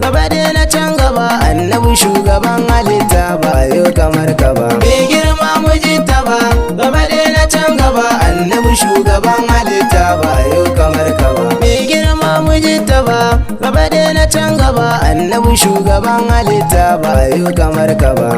Gaba dai na can gaba annabi shugaban halitta ba yau kamar ka ba. Mai girma mujinta ba. Gaba dai na can gaba annabi shugaban halitta ba yau kamar ka ba. Mai girma mujinta ba. Gaba dai na can gaba annabi shugaban halitta ba yau kamar ka ba.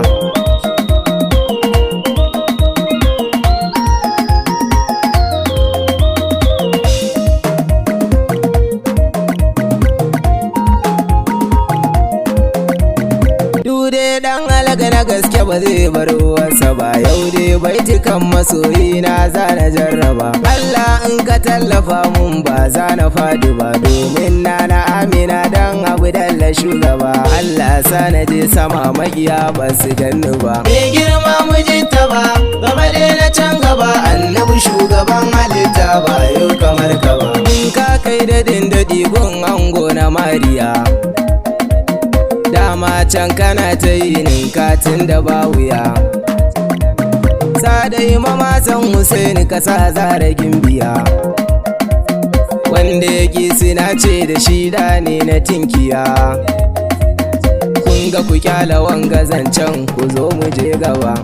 Dan alaga na gaske ba zai bar uwansa ba, yau dai baitukan masoyi na zana jarraba. Allah in ka tallafa mun ba zana fadi ba, domin na Amina dan Abu Dalla shugaba. Allah sana je sama magiya ba su ganni ba. Mai girma mujinta ba. Gaba dai na can gaba annabi shugaban halitta ba yau kamar ka ba. In ka kai da dindadi gun ango na Mariya, dama can kana ta yi ninkatin da ba wuya. Sadai mama san Husaini ka sa zara gimbiya, wanda yake suna ce da shi da ne na tinkiya. Kun ga ku kyala wanga zancen ku zo mu je gaba.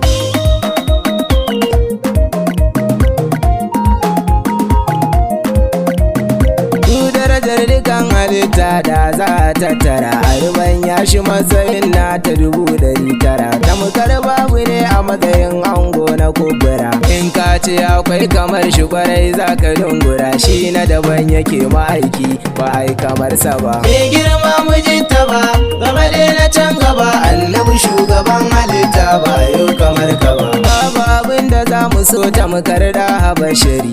Dukan halitta da za a tattara a ruban yashi matsayin na ta 900. Tamkar babu ne a matsayin ango na kubura. In ka ce akwai kamar shi kwarai za ka dungura, shi na daban yake ma'aiki ba ai kamar sa ba. Mai girma mujinta ba. Gaba dai na can gaba annabi shugaban halitta ba yau kamar ka ba. Babu abin da za mu so tamkar da habashari,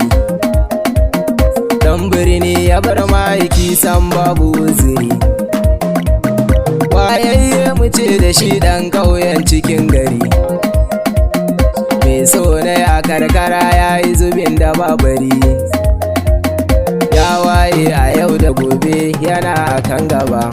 dan birni ya bar ma'aiki san babu uzuri. Wayayye mu ce da shi dan ƙauyen cikin gari, mai so ne a karkara ya yi zubin da babari. Ya waye a yau da gobe yana kan gaba.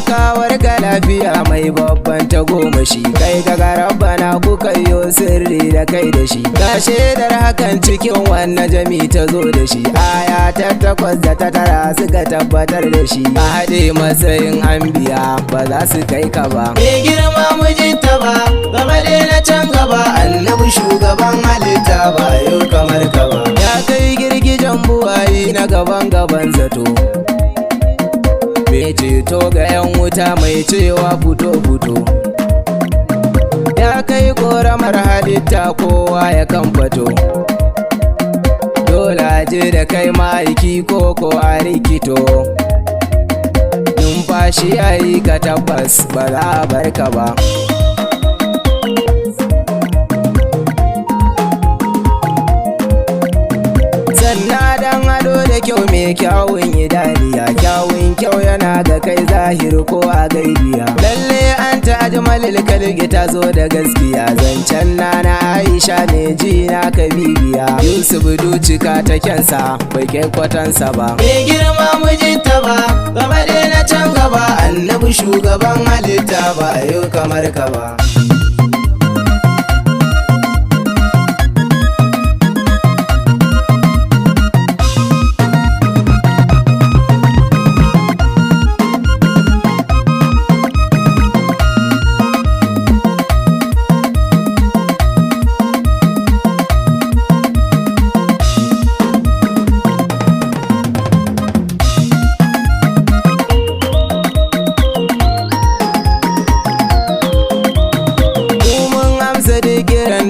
Kawar ga lafiya mai babban tagomashi, kai ga rabbana kuka yo sirri da kai da shi. Ga shaidar hakan cikin wannan jami ta zo da shi, aya ta 8 da ta 9 suka tabbatar da shi. A haɗe matsayin anbiya ba za su kai ka ba. Mai girma mujinta ba. Gaba dai na can gaba annabi shugaban halitta ba yau kamar ka ba. Ya kai girgijen buwayi na gaban zato, mai ceto ga 'yan wuta mai cewa fito. Ya kai ƙoramar halitta kowa ya kan fato, dole je da kai ma'aiki ko a rikito. Numfashi yayi ka tabbas ba za a bar ka ba. Dan ado da kyau mai kyawun idaniya, kyawun kyau yana ga kai zahiri ko a gaibiya. Lalle an ta ajmalil kalgi ta zo da gaskiya, zancen na Aisha ne ji na ka bibiya. Yusuf ducika ta kyansa bai kai kwatansa ba. Mai girma mujinta ba. Gaba dai na can gaba annabi shugaban halitta ba yau kamar ka ba.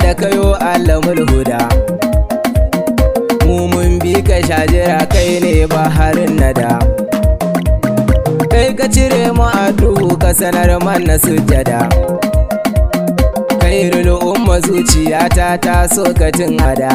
Da kayo alamul huda, mu mun bi ka shajira kai ne baharin nada. Kai ka cire mu a duhu ka sanar mana sujjada. Kai rulu umma zuciyata ta so ka tin hada,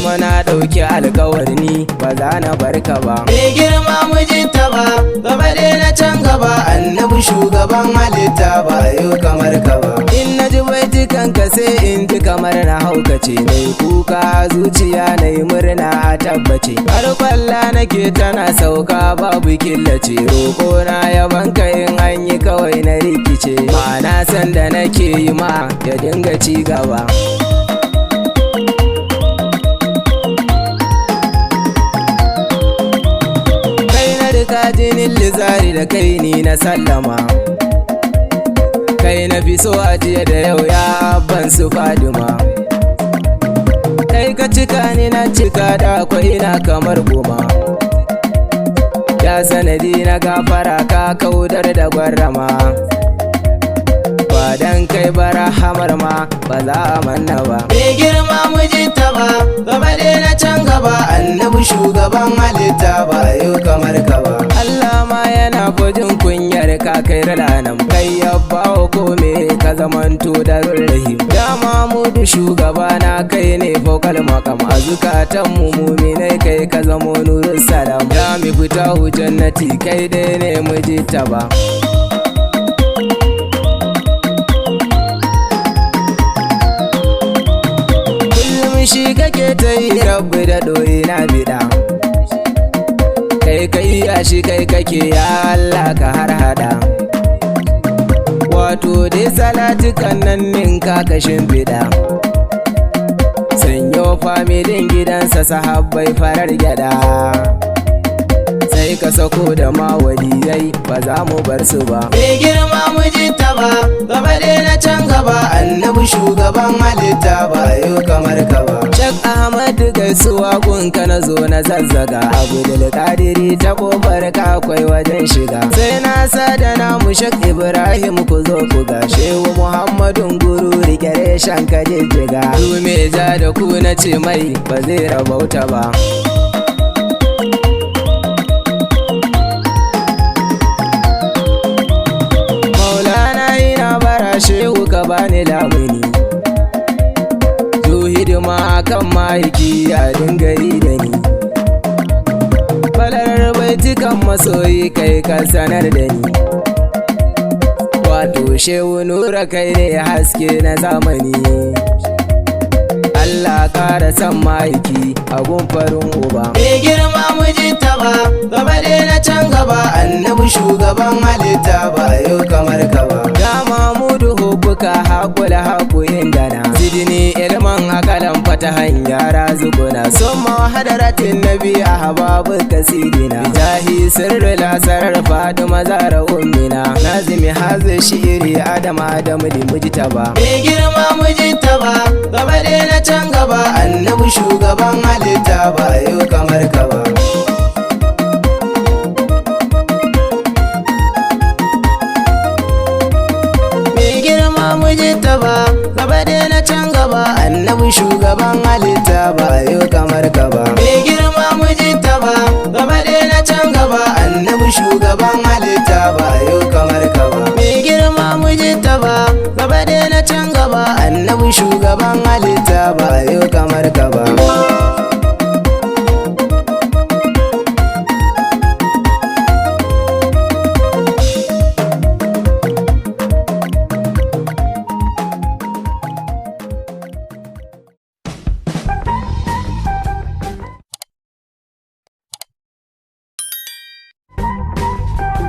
kuma na ɗauki alkawarni ba za na barka ba. Mai girma mijinta ba, gaba dai na can gaba, annabi shugaban halitta ba yau kamar ka ba. In na ji baitukan ka sai in ji kamar na haukace, na yi kuka a zuciya na yi murna a tabbace. Har kwalla nake tana sauka babu killace, roƙo na yaban ka in an yi kawai na rikice. Ma'ana san da nake yi ma ya dinga ci gaba. Ka jinin lizari da kai ni na sallama, kai na fi so a jiya da yau ya ban su Fadima. Kai ka cika ni na cika da akwai na kamar goma, ya sanadi na gafara ka kaudar da gwarrama. Ba dan kai bara hamar ma ba za a manna ba. Mai girma mijinta ba, gaba dai na can gaba, annabi shugaban halitta ba yau kamar ka ba. Allah ma yana fujin kunyar ka kai ranar kai ya bawa kome ka zamanto da rahim. Dama mu da shugaba na kai ne fokal makam, a zukatan mu muminai kai ka zamo nurul salam. Ya mi fita jannati kai dai ne mijinta ba. Shi kake ta yi rabu da ɗoyi na biɗa, kai ka iya shi kai kake ya Allah ka har hada. Wato dai salatukan nan ninka ka shimfiɗa, sanyo familin gidansa sahabbai farar gyada. Sai ka sako da mawaliyai ba za mu bar su ba. Mai girma mijinta ba, gaba dai na can gaba, annabi shugaban halitta ba yau kamar ka ba. Shek Ahmadu gaisuwa gunka na zo na zazzaga, Abdul Kadiri ta kofar ka akwai wajen shiga. Sai na sada namu Shek Ibrahim ku zo ku ga, Shehu Muhammadun guru rike reshen ka jijjiga. Su me ja da ku na ce mai ba zai rabauta ba. Shehu ka bani lamuni, zo hidima kan mahaifi ya dingari da ni. Falalar baitukan masoyi kai ka sanar da ni, wato shehu nura kai ne haske na zamani. Allah kara san mahaifi a gun farin uba. Mai girma mijinta ba, gaba dai na can gaba, annabi shugaban halitta ba yau kamar ka ba. Dama buka haƙula haƙuyin dana, zidini ilman akalan fata hanyara zuguna. Summa hadaratin nabi a hababu kasidina, jahi sirri lasarar Fatima zara ummina. Nazimi hazi shi'iri Adam limujita ba. Mai girma mijinta ba, gaba dai na can gaba, annabi shugaban halitta ba yau kamar ka ba. Mijinta ba, gaba dai na can gaba, annabi shugaban halitta ba yau kamar ka ba. Mai girma mijinta ba, gaba dai na can gaba, annabi shugaban halitta ba yau kamar ka ba. Mai girma mijinta ba, gaba dai na can gaba, annabi shugaban halitta